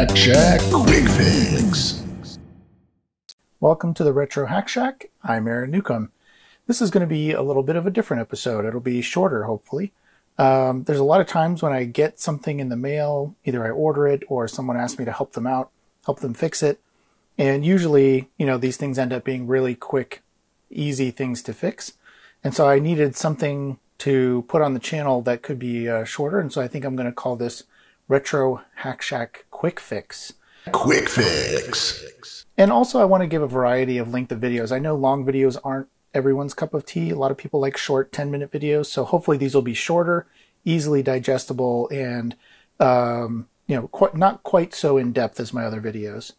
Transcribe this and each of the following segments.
Hack Shack Quick Fix. Welcome to the Retro Hack Shack. I'm Aaron Newcomb. This is going to be a little bit of a different episode. It'll be shorter, hopefully. There's a lot of times when I get something in the mail, either I order it or someone asks me to help them out, help them fix it. And usually, these things end up being really quick, easy things to fix. And so I needed something to put on the channel that could be shorter. And so I think I'm going to call this Retro Hack Shack Quick Fix. Quick Fix. And also I want to give a variety of length of videos. I know long videos aren't everyone's cup of tea. A lot of people like short 10-minute videos. So hopefully these will be shorter, easily digestible, and not quite so in-depth as my other videos.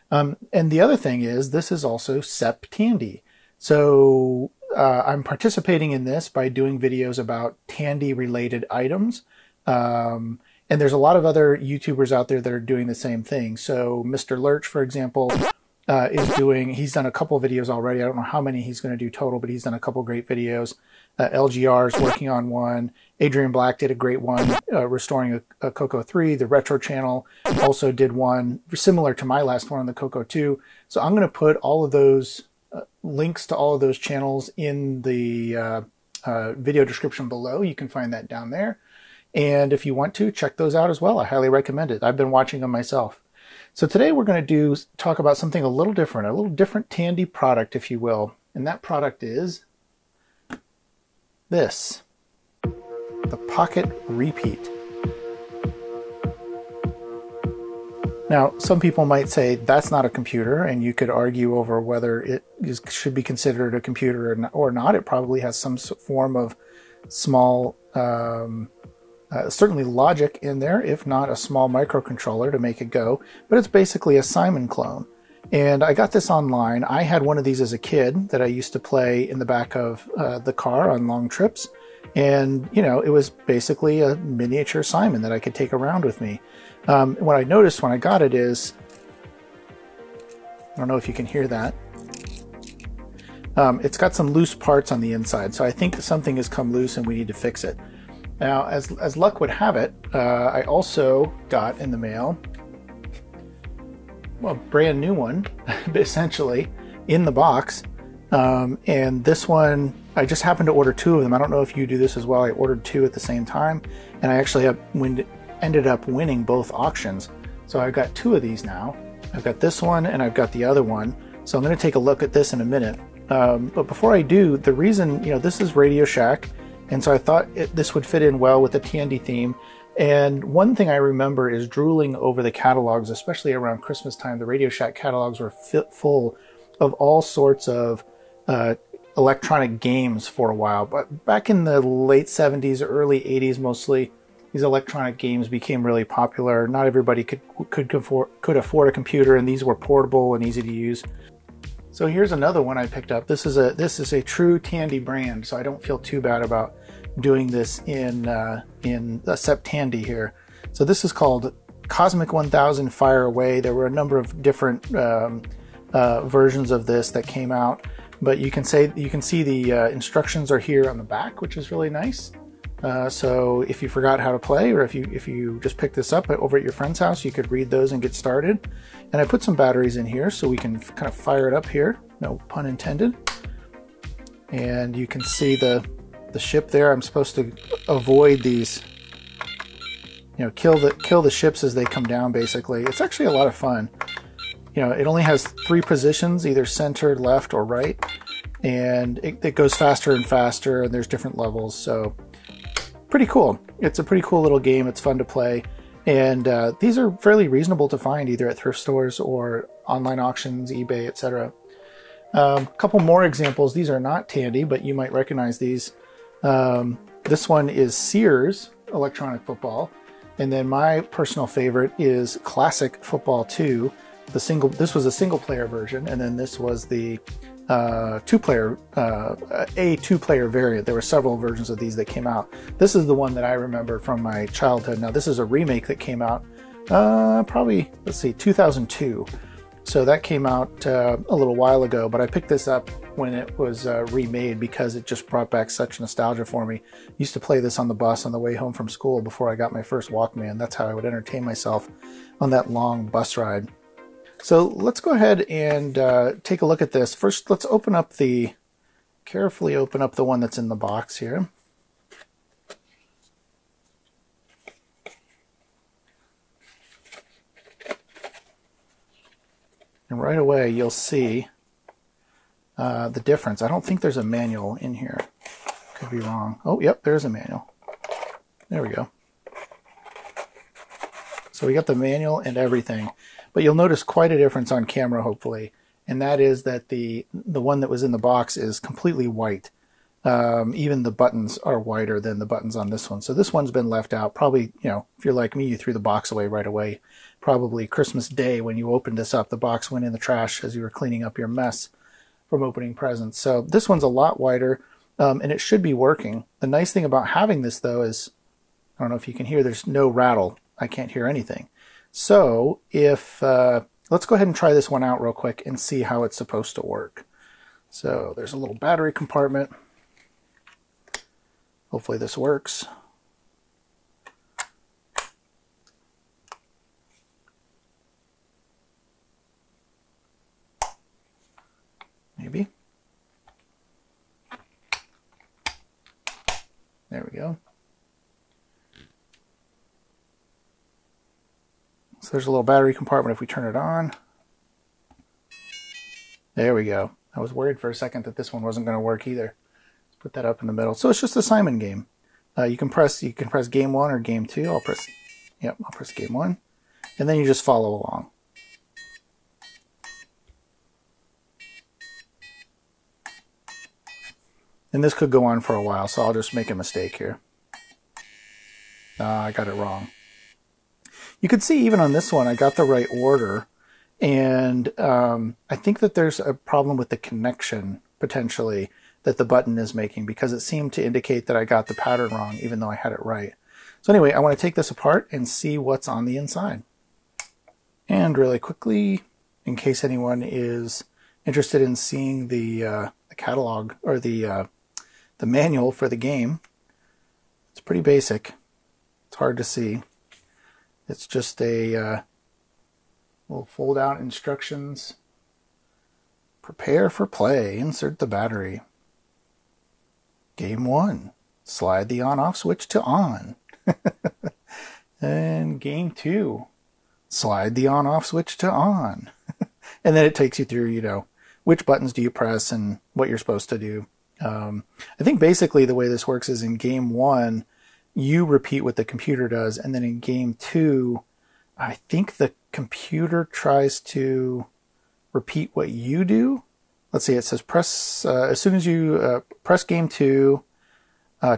And the other thing is, this is also SepTandy. So I'm participating in this by doing videos about Tandy-related items. And there's a lot of other YouTubers out there that are doing the same thing. So Mr. Lurch, for example, he's done a couple videos already. I don't know how many he's going to do total, but he's done a couple great videos. LGR is working on one. Adrian Black did a great one, restoring a Coco 3. The Retro channel also did one similar to my last one on the Coco 2. So I'm going to put all of those links to all of those channels in the video description below. You can find that down there. And if you want to, check those out as well. I highly recommend it. I've been watching them myself. So today we're going to talk about something a little different Tandy product, if you will. And that product is this, the Pocket Repeat. Now, some people might say that's not a computer, and you could argue over whether it should be considered a computer or not. It probably has some form of small, certainly logic in there, if not a small microcontroller to make it go, but it's basically a Simon clone. And I got this online. I had one of these as a kid that I used to play in the back of the car on long trips. And, it was basically a miniature Simon that I could take around with me. What I noticed when I got it is, I don't know if you can hear that. It's got some loose parts on the inside. So I think something has come loose and we need to fix it. Now, as luck would have it, I also got in the mail, well, a brand new one, essentially, in the box. And this one, I just happened to order two of them. I don't know if you do this as well. I ordered two at the same time, and I actually ended up winning both auctions. So I've got two of these now. I've got this one, and I've got the other one. So I'm going to take a look at this in a minute. But before I do, the reason, this is Radio Shack, and so I thought this would fit in well with the Tandy theme. And one thing I remember is drooling over the catalogs, especially around Christmas time. The Radio Shack catalogs were full of all sorts of electronic games for a while. But back in the late 70s, early 80s mostly, these electronic games became really popular. Not everybody could afford a computer, and these were portable and easy to use. So here's another one I picked up. This is a true Tandy brand, so I don't feel too bad about doing this in SepTandy here. So this is called Cosmic 1000 Fire Away. There were a number of different versions of this that came out, but you can see the instructions are here on the back, which is really nice. So if you forgot how to play, or if you just picked this up over at your friend's house, you could read those and get started. And I put some batteries in here so we can kind of fire it up here, no pun intended. And you can see the ship there. I'm supposed to avoid these, kill the ships as they come down, basically. It's actually a lot of fun. It only has 3 positions, either center, left, or right. And it goes faster and faster, and there's different levels, so pretty cool. It's a pretty cool little game. It's fun to play. And these are fairly reasonable to find either at thrift stores or online auctions, eBay, etc. A couple more examples. These are not Tandy, but you might recognize these. This one is Sears Electronic Football. And then my personal favorite is Classic Football 2. This was a single-player version, and then this was the two-player variant. There were several versions of these that came out. This is the one that I remember from my childhood. Now, this is a remake that came out probably, let's see, 2002. So that came out a little while ago, but I picked this up when it was remade because it just brought back such nostalgia for me. I used to play this on the bus on the way home from school before I got my first Walkman. That's how I would entertain myself on that long bus ride. So let's go ahead and take a look at this. First, let's carefully open up the one that's in the box here. And right away, you'll see the difference. I don't think there's a manual in here. Could be wrong. Oh, yep, there's a manual. There we go. So we got the manual and everything. But you'll notice quite a difference on camera, hopefully. And that is that the one that was in the box is completely white. Even the buttons are whiter than the buttons on this one. So this one's been left out. Probably, you know, if you're like me, you threw the box away right away. Probably Christmas Day when you opened this up, the box went in the trash as you were cleaning up your mess from opening presents. So this one's a lot whiter, and it should be working. The nice thing about having this, though, is, I don't know if you can hear, there's no rattle. I can't hear anything. So if, let's go ahead and try this one out real quick and see how it's supposed to work. So there's a little battery compartment. Hopefully this works. Maybe. There we go. So there's a little battery compartment if we turn it on. There we go. I was worried for a second that this one wasn't going to work either. Let's put that up in the middle. So it's just a Simon game. You can press game 1 or game 2. I'll press game 1. And then you just follow along. And this could go on for a while, so I'll just make a mistake here. I got it wrong. You could see even on this one, I got the right order. And I think that there's a problem with the connection, potentially, that the button is making, because it seemed to indicate that I got the pattern wrong, even though I had it right. So anyway, I want to take this apart and see what's on the inside. And really quickly, in case anyone is interested in seeing the catalog or the manual for the game, it's pretty basic. It's hard to see. It's just a little fold-out instructions. Prepare for play. Insert the battery. Game 1. Slide the on-off switch to on. And game 2. Slide the on-off switch to on. And then it takes you through, you know, which buttons do you press and what you're supposed to do. I think basically the way this works is in game 1, you repeat what the computer does, and then in game 2, I think the computer tries to repeat what you do. Let's see, it says press, as soon as you press game 2,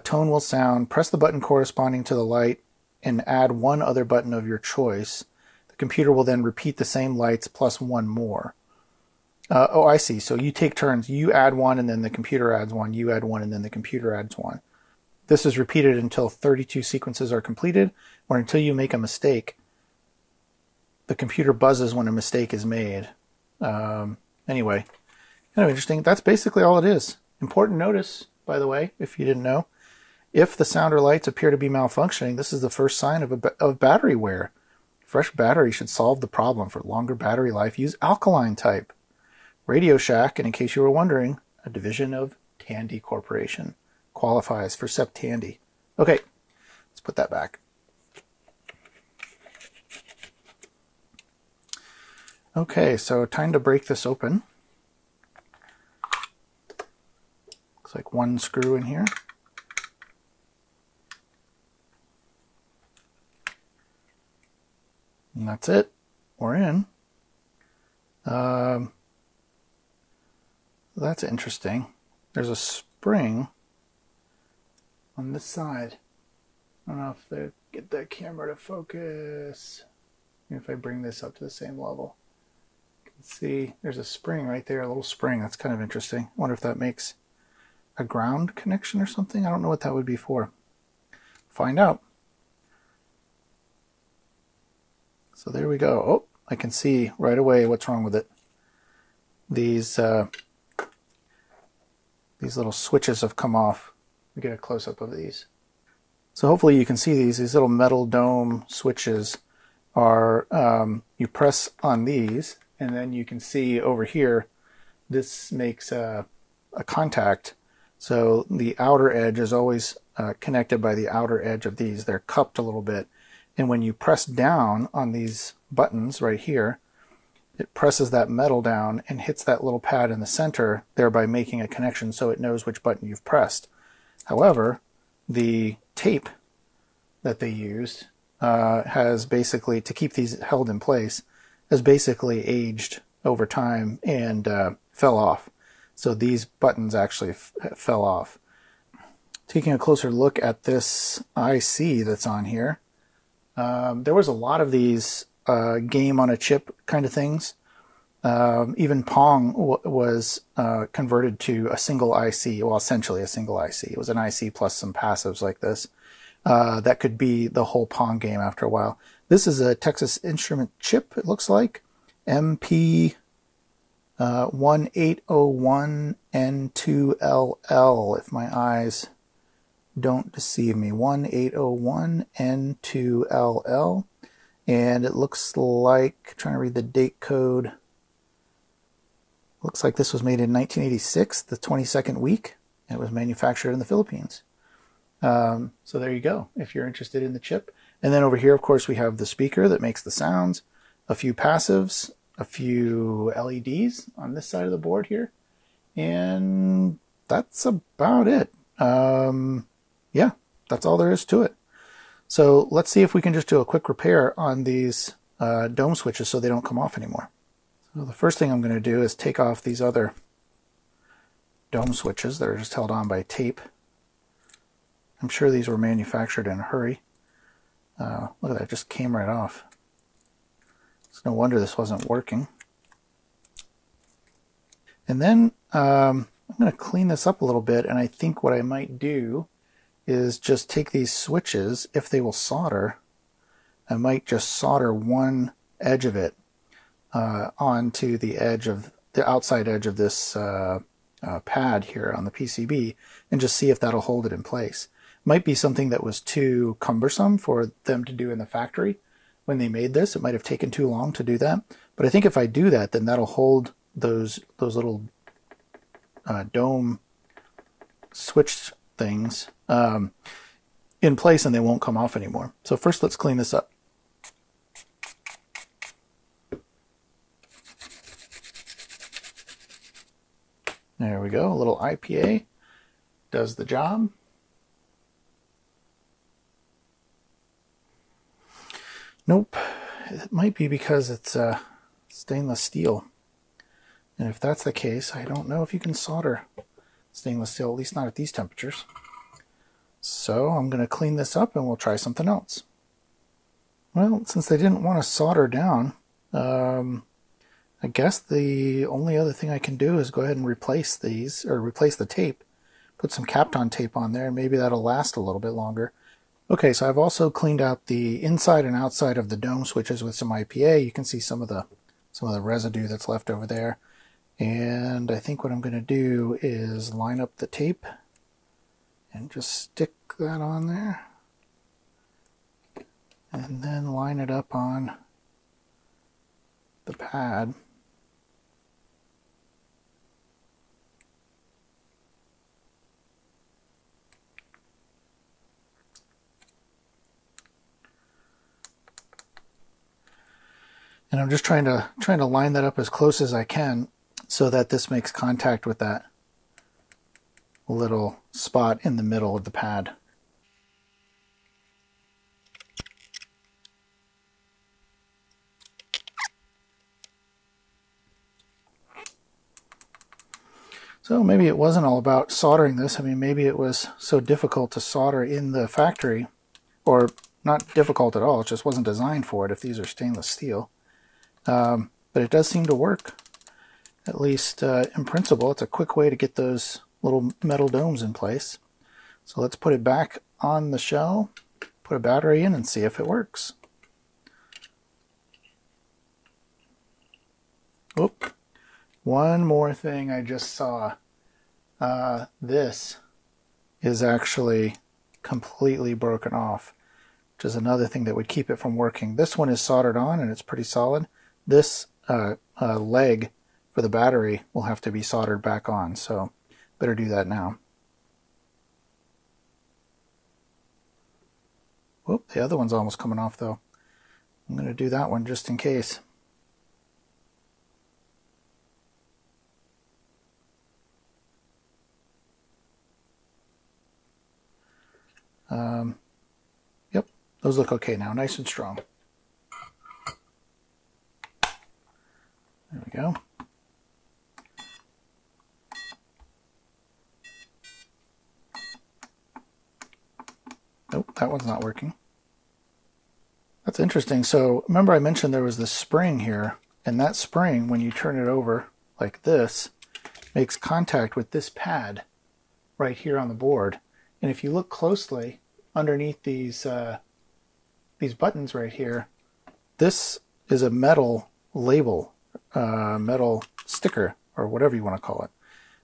tone will sound, press the button corresponding to the light, and add one other button of your choice. The computer will then repeat the same lights plus one more. Oh, I see. So you take turns. You add one, and then the computer adds one. You add one, and then the computer adds one. This is repeated until 32 sequences are completed, or until you make a mistake. The computer buzzes when a mistake is made. Anyway, kind of interesting. That's basically all it is. Important notice, by the way, if you didn't know. If the sound or lights appear to be malfunctioning, this is the first sign of battery wear. Fresh battery should solve the problem. For longer battery life, use alkaline type. Radio Shack, and in case you were wondering, a division of Tandy Corporation, qualifies for SepTandy. Okay, let's put that back. Okay, so time to break this open. Looks like one screw in here. And that's it. We're in. That's interesting. There's a spring on this side. I don't know if they get the camera to focus. Maybe if I bring this up to the same level. You can see there's a spring right there, a little spring. That's kind of interesting. I wonder if that makes a ground connection or something. I don't know what that would be for. Find out. So there we go. Oh, I can see right away what's wrong with it. These little switches have come off. Let me get a close-up of these. So hopefully you can see these little metal dome switches are, you press on these, and then you can see over here, this makes a contact. So the outer edge is always connected by the outer edge of these. They're cupped a little bit. And when you press down on these buttons right here, it presses that metal down and hits that little pad in the center, thereby making a connection so it knows which button you've pressed. However, the tape that they used has basically, to keep these held in place, has basically aged over time and fell off. So these buttons actually fell off. Taking a closer look at this IC that's on here, there was a lot of these game on a chip kind of things. Even Pong was converted to a single IC, well, essentially a single IC. It was an IC plus some passives like this. That could be the whole Pong game after a while. This is a Texas Instrument chip, it looks like. MP 1801N2LL, if my eyes don't deceive me. 1801N2LL. And it looks like, trying to read the date code, looks like this was made in 1986, the 22nd week, and it was manufactured in the Philippines. So there you go, if you're interested in the chip. And then over here, of course, we have the speaker that makes the sounds, a few passives, a few LEDs on this side of the board here, and that's about it. Yeah, that's all there is to it. So let's see if we can just do a quick repair on these dome switches so they don't come off anymore. So the first thing I'm going to do is take off these other dome switches that are just held on by tape. I'm sure these were manufactured in a hurry. Look at that, it just came right off. It's no wonder this wasn't working. And then I'm going to clean this up a little bit, and I think what I might do is just take these switches, if they will solder, I might just solder one edge of it onto the edge of the outside edge of this pad here on the PCB, and just see if that'll hold it in place. Might be something that was too cumbersome for them to do in the factory when they made this. It might have taken too long to do that, but I think if I do that, then that'll hold those little dome switch things in place, and they won't come off anymore. So first, let's clean this up. There we go, a little IPA does the job. Nope, it might be because it's stainless steel. And if that's the case, I don't know if you can solder stainless steel, at least not at these temperatures. So I'm going to clean this up and we'll try something else. Well, since they didn't want to solder down, I guess the only other thing I can do is go ahead and replace these, or replace the tape. Put some Kapton tape on there, and maybe that'll last a little bit longer. Okay, so I've also cleaned out the inside and outside of the dome switches with some IPA. You can see some of the residue that's left over there. And I think what I'm going to do is line up the tape and just stick that on there. And then line it up on the pad. And I'm just trying to line that up as close as I can so that this makes contact with that little spot in the middle of the pad. So maybe it wasn't all about soldering this. I mean, maybe it was so difficult to solder in the factory, or not difficult at all, it just wasn't designed for it if these are stainless steel. But it does seem to work, at least in principle. It's a quick way to get those little metal domes in place. So let's put it back on the shell, put a battery in, and see if it works. Oop. One more thing I just saw. This is actually completely broken off, which is another thing that would keep it from working. This one is soldered on and it's pretty solid. This leg for the battery will have to be soldered back on, so better do that now. Whoop, the other one's almost coming off though. I'm going to do that one just in case. Yep, those look okay now, nice and strong. There we go. Nope, that one's not working. That's interesting. So remember I mentioned there was this spring here, and that spring, when you turn it over like this, makes contact with this pad right here on the board. And if you look closely underneath these buttons right here, this is a metal label, metal sticker, or whatever you want to call it,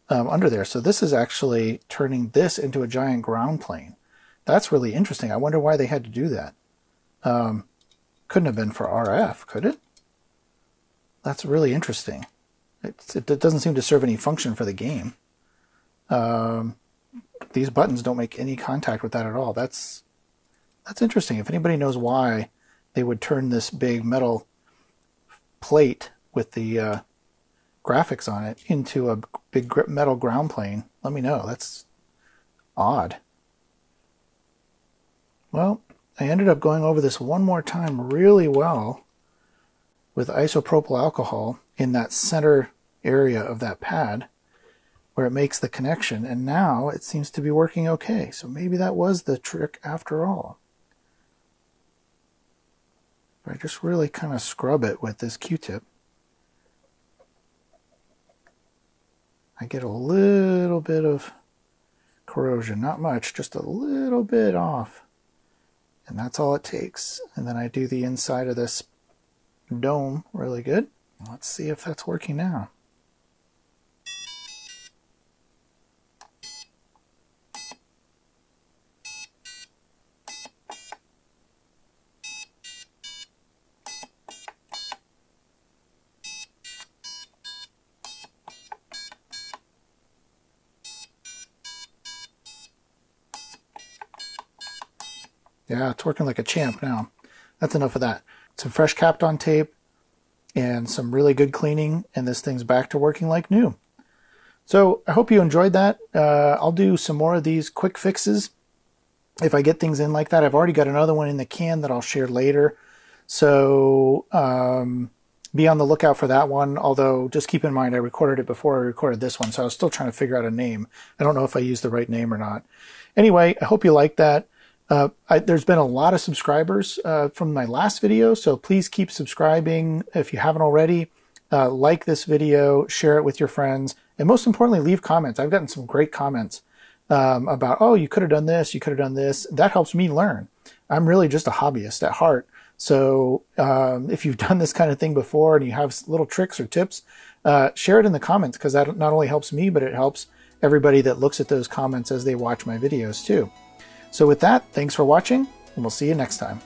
under there. So this is actually turning this into a giant ground plane. That's really interesting. I wonder why they had to do that. Couldn't have been for RF, could it? That's really interesting. It doesn't seem to serve any function for the game. These buttons don't make any contact with that at all. That's interesting. If anybody knows why they would turn this big metal plate with the graphics on it into a big metal ground plane, let me know. That's odd. Well, I ended up going over this one more time really well with isopropyl alcohol in that center area of that pad where it makes the connection, and now it seems to be working okay. So maybe that was the trick after all. If I just really kind of scrub it with this Q-tip, I get a little bit of corrosion, not much, just a little bit off. And that's all it takes. And then I do the inside of this dome really good. Let's see if that's working now. Yeah, it's working like a champ now. That's enough of that. Some fresh Kapton tape and some really good cleaning, and this thing's back to working like new. So I hope you enjoyed that. I'll do some more of these quick fixes if I get things in like that. I've already got another one in the can that I'll share later. So be on the lookout for that one, although just keep in mind I recorded it before I recorded this one, so I was still trying to figure out a name. I don't know if I used the right name or not. Anyway, I hope you liked that. There's been a lot of subscribers from my last video, so please keep subscribing if you haven't already. Like this video, share it with your friends, and most importantly, leave comments. I've gotten some great comments about, oh, you could have done this, you could have done this. That helps me learn. I'm really just a hobbyist at heart. So if you've done this kind of thing before and you have little tricks or tips, share it in the comments, because that not only helps me, but it helps everybody that looks at those comments as they watch my videos too. So with that, thanks for watching, and we'll see you next time.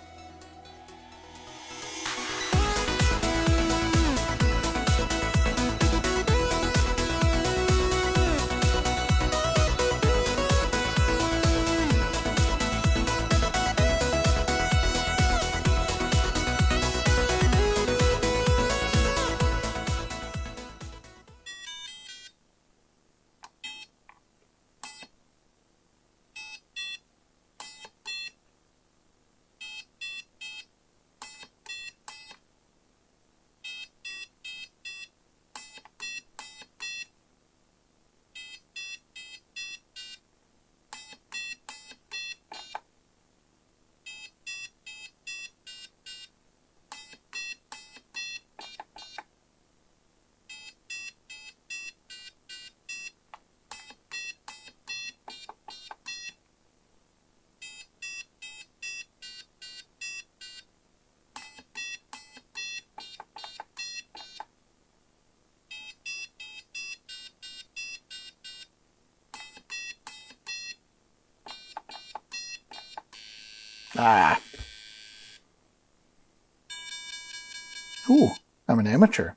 Ah. Ooh, I'm an amateur.